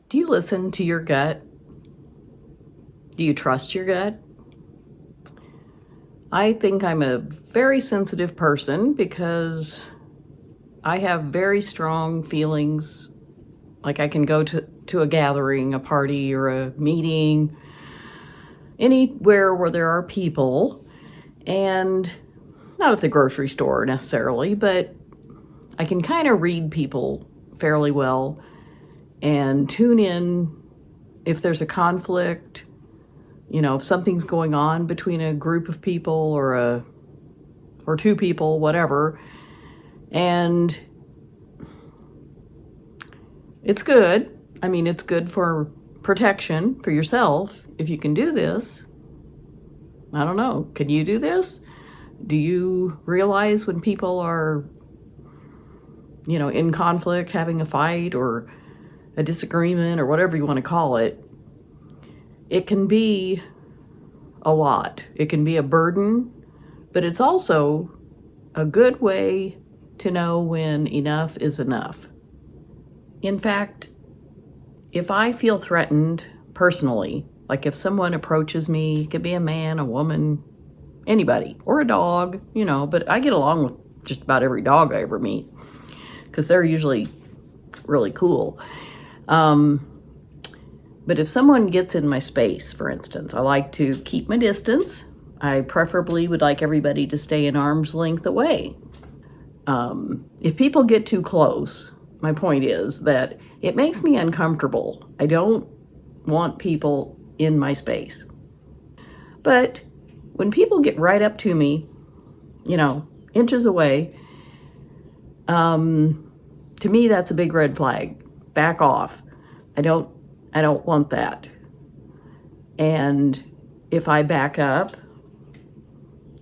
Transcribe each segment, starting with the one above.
Do you listen to your gut? Do you trust your gut? I think I'm a very sensitive person because I have very strong feelings. Like I can go to a gathering, a party, or a meeting, anywhere where there are people, and not at the grocery store necessarily, but I can kind of read people fairly well and tune in if there's a conflict, if something's going on between a group of people or two people, whatever. And it's good. I mean, it's good for protection for yourself if you can do this. I don't know. Can you do this? Do you realize when people are, in conflict, having a fight or a disagreement or whatever you want to call it? It can be a lot. It can be a burden, but it's also a good way to know when enough is enough. In fact, if I feel threatened personally, like if someone approaches me, it could be a man, a woman, anybody, or a dog, but I get along with just about every dog I ever meet because they're usually really cool. But if someone gets in my space, for instance, I like to keep my distance. I preferably would like everybody to stay an arm's length away. If people get too close, my point is that it makes me uncomfortable. I don't want people in my space. But when people get right up to me, inches away, to me, that's a big red flag. Back off. I don't want that. And if I back up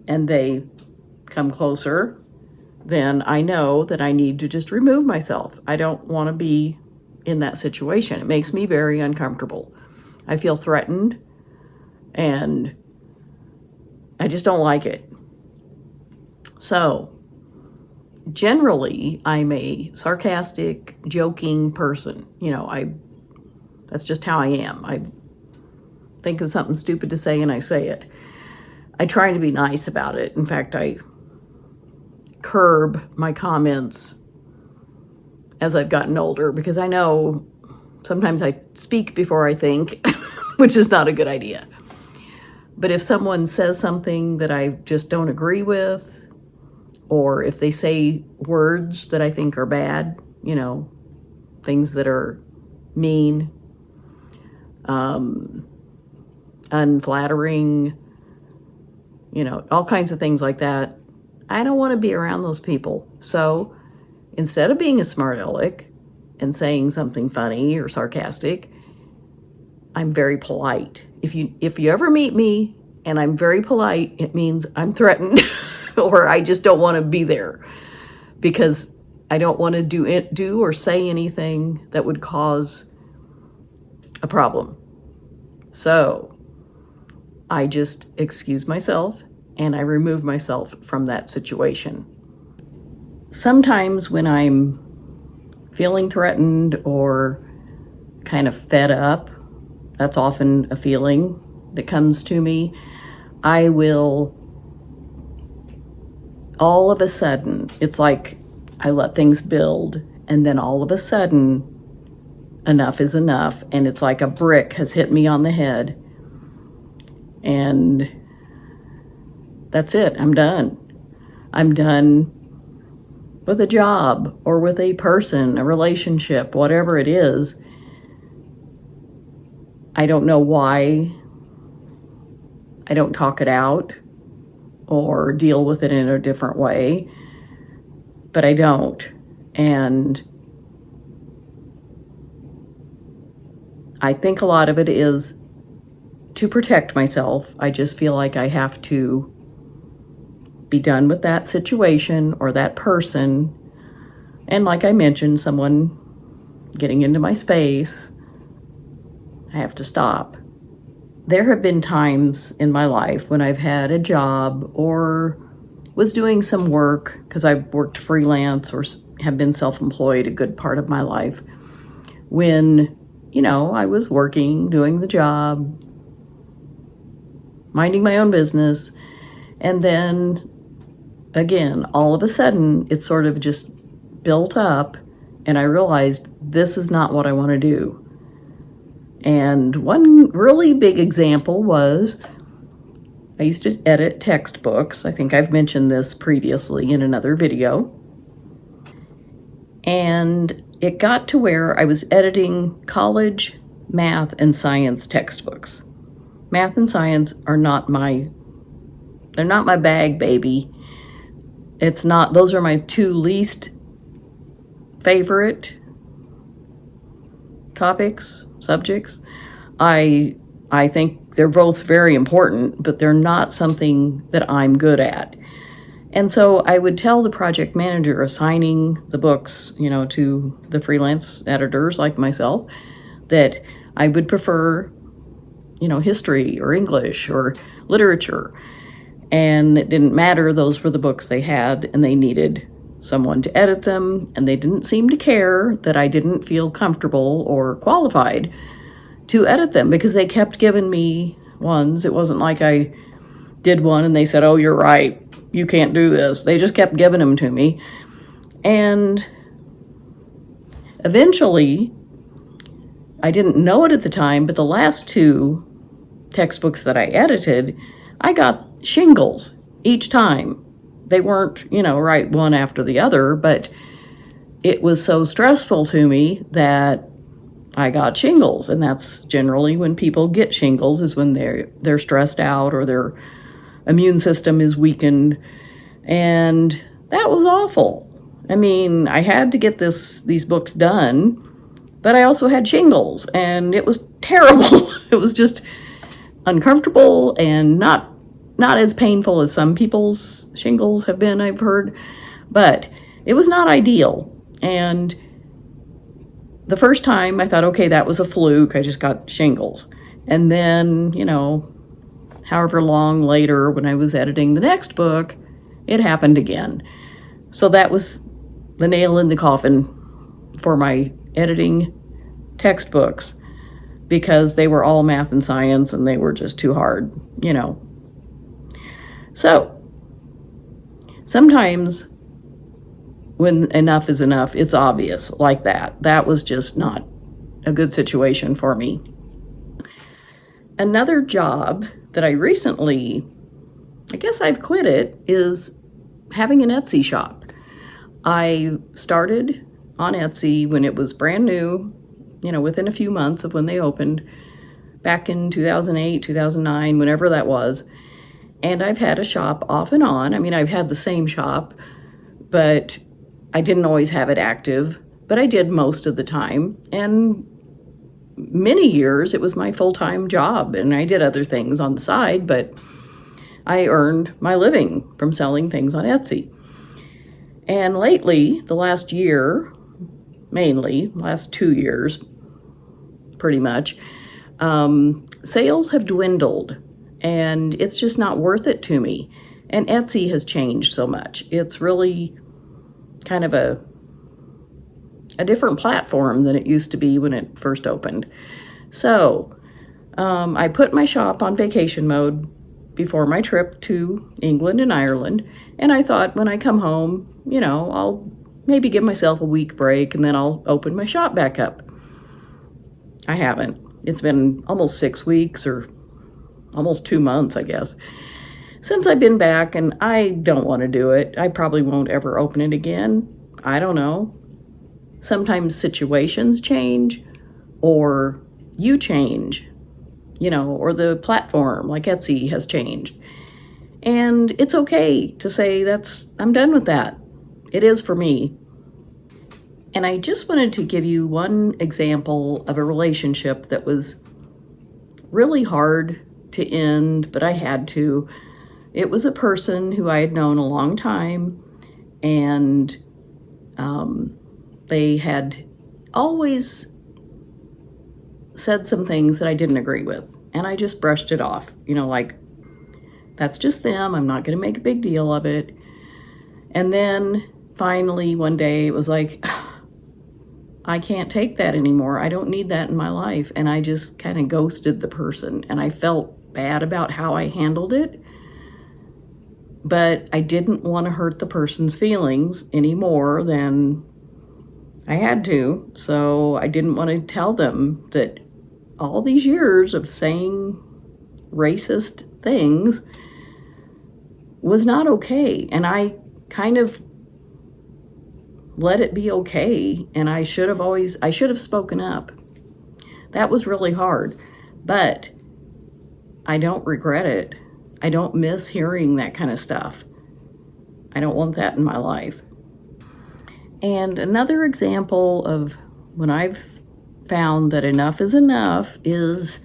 and they come closer, then I know that I need to just remove myself. I don't want to be in that situation. It makes me very uncomfortable. I feel threatened and I just don't like it. So, generally, I'm a sarcastic, joking person. That's just how I am. I think of something stupid to say and I say it. I try to be nice about it. In fact, I curb my comments as I've gotten older because I know sometimes I speak before I think, which is not a good idea. But if someone says something that I just don't agree with, or if they say words that I think are bad, things that are mean, unflattering, all kinds of things like that, I don't want to be around those people. So instead of being a smart aleck and saying something funny or sarcastic, I'm very polite. If you ever meet me and I'm very polite, it means I'm threatened or I just don't want to be there because I don't want to do or say anything that would cause a problem. So I just excuse myself and I remove myself from that situation. Sometimes when I'm feeling threatened or kind of fed up, that's often a feeling that comes to me, I will, all of a sudden, it's like I let things build and then all of a sudden, enough is enough, and it's like a brick has hit me on the head and that's it. I'm done. I'm done with a job or with a person, a relationship, whatever it is. I don't know why I don't talk it out or deal with it in a different way, but I don't. And I think a lot of it is to protect myself. I just feel like I have to be done with that situation or that person. And like I mentioned, someone getting into my space, I have to stop. There have been times in my life when I've had a job or was doing some work, because I've worked freelance or have been self-employed a good part of my life, when, I was working, doing the job, minding my own business. And then again, all of a sudden, it sort of just built up, and I realized this is not what I want to do. And one really big example was I used to edit textbooks. I think I've mentioned this previously in another video. And it got to where I was editing college math and science textbooks. Math and science are they're not my bag, baby. Those are my two least favorite topics, subjects. I think they're both very important, but they're not something that I'm good at. And so I would tell the project manager assigning the books, to the freelance editors like myself, that I would prefer, history or English or literature. And it didn't matter, those were the books they had, and they needed someone to edit them, and they didn't seem to care that I didn't feel comfortable or qualified to edit them, because they kept giving me ones. It wasn't like I did one and they said, oh, you're right, you can't do this. They just kept giving them to me. And eventually, I didn't know it at the time, but the last two textbooks that I edited, I got shingles each time. They weren't, right one after the other, but it was so stressful to me that I got shingles. And that's generally when people get shingles, is when they're stressed out or their immune system is weakened. And that was awful. I mean, I had to get these books done, but I also had shingles, and it was terrible. It was just uncomfortable and not as painful as some people's shingles have been, I've heard, but it was not ideal. And the first time I thought, okay, that was a fluke, I just got shingles. And then, however long later, when I was editing the next book, it happened again. So that was the nail in the coffin for my editing textbooks, because they were all math and science and they were just too hard, So sometimes when enough is enough, it's obvious, like that. That was just not a good situation for me. Another job that I recently, I guess I've quit it, is having an Etsy shop. I started on Etsy when it was brand new, within a few months of when they opened, back in 2008, 2009, whenever that was. And I've had a shop off and on. I mean, I've had the same shop, but I didn't always have it active, but I did most of the time. And many years, it was my full-time job, and I did other things on the side, but I earned my living from selling things on Etsy. And lately, the last year, mainly, last 2 years, pretty much, sales have dwindled, and it's just not worth it to me. And Etsy has changed so much. It's really kind of a different platform than it used to be when it first opened. So I put my shop on vacation mode before my trip to England and Ireland, and I thought when I come home, I'll maybe give myself a week break and then I'll open my shop back up. I haven't. It's been almost 6 weeks, or almost 2 months, I guess, since I've been back, and I don't want to do it. I probably won't ever open it again. I don't know. Sometimes situations change, or you change, or the platform like Etsy has changed. And it's okay to say I'm done with that. It is for me. And I just wanted to give you one example of a relationship that was really hard to end, but I had to. It was a person who I had known a long time, and they had always said some things that I didn't agree with, and I just brushed it off, like, that's just them, I'm not going to make a big deal of it. And then finally one day it was like, I can't take that anymore. I don't need that in my life. And I just kind of ghosted the person. And I felt bad about how I handled it. But I didn't want to hurt the person's feelings any more than I had to. So I didn't want to tell them that all these years of saying racist things was not okay. And I kind of let it be okay. And I should have spoken up. That was really hard. But I don't regret it. I don't miss hearing that kind of stuff. I don't want that in my life. And another example of when I've found that enough is enough is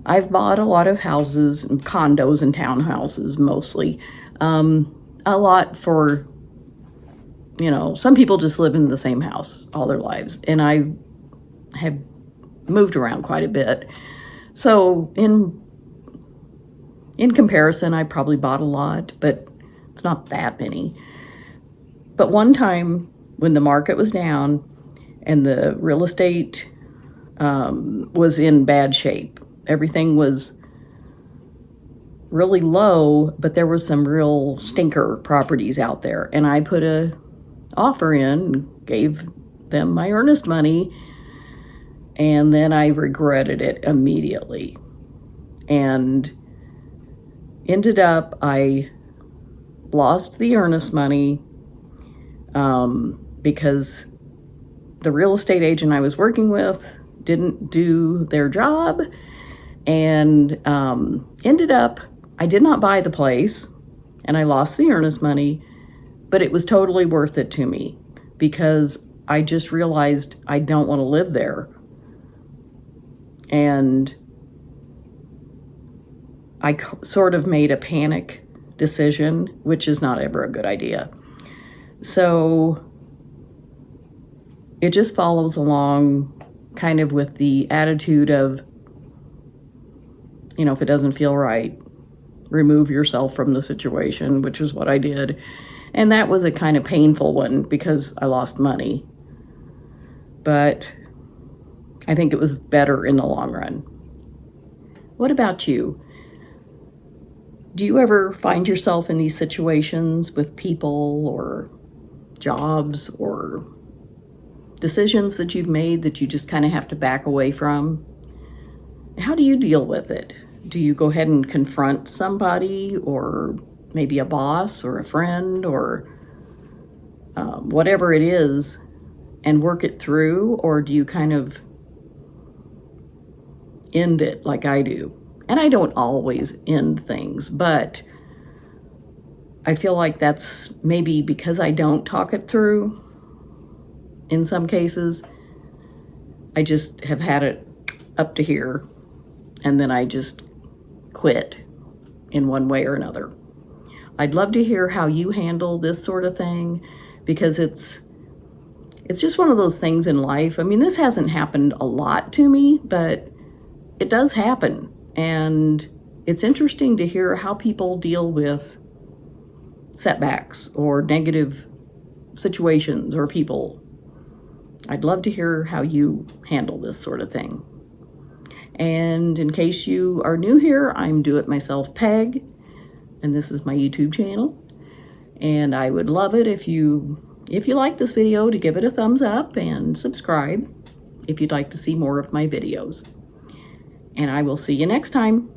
I've bought a lot of houses and condos and townhouses mostly. A lot for, some people just live in the same house all their lives. And I have moved around quite a bit. So in comparison, I probably bought a lot, but it's not that many. But one time when the market was down and the real estate was in bad shape, everything was really low, but there was some real stinker properties out there. And I put a offer in, gave them my earnest money, and then I regretted it immediately. And ended up, I lost the earnest money because the real estate agent I was working with didn't do their job, and ended up, I did not buy the place, and I lost the earnest money, but it was totally worth it to me because I just realized I don't want to live there. And I sort of made a panic decision, which is not ever a good idea. So it just follows along kind of with the attitude of, if it doesn't feel right, remove yourself from the situation, which is what I did. And that was a kind of painful one because I lost money. But I think it was better in the long run. What about you? Do you ever find yourself in these situations with people or jobs or decisions that you've made that you just kind of have to back away from? How do you deal with it? Do you go ahead and confront somebody, or maybe a boss or a friend or whatever it is, and work it through? Or do you kind of end it like I do? And I don't always end things, but I feel like that's maybe because I don't talk it through in some cases. I just have had it up to here, and then I just quit in one way or another. I'd love to hear how you handle this sort of thing, because it's just one of those things in life. I mean, this hasn't happened a lot to me, but it does happen. And it's interesting to hear how people deal with setbacks or negative situations or people. I'd love to hear how you handle this sort of thing. And in case you are new here, I'm Do It Myself Peg, and this is my YouTube channel. And I would love it if you like this video to give it a thumbs up and subscribe if you'd like to see more of my videos. And I will see you next time.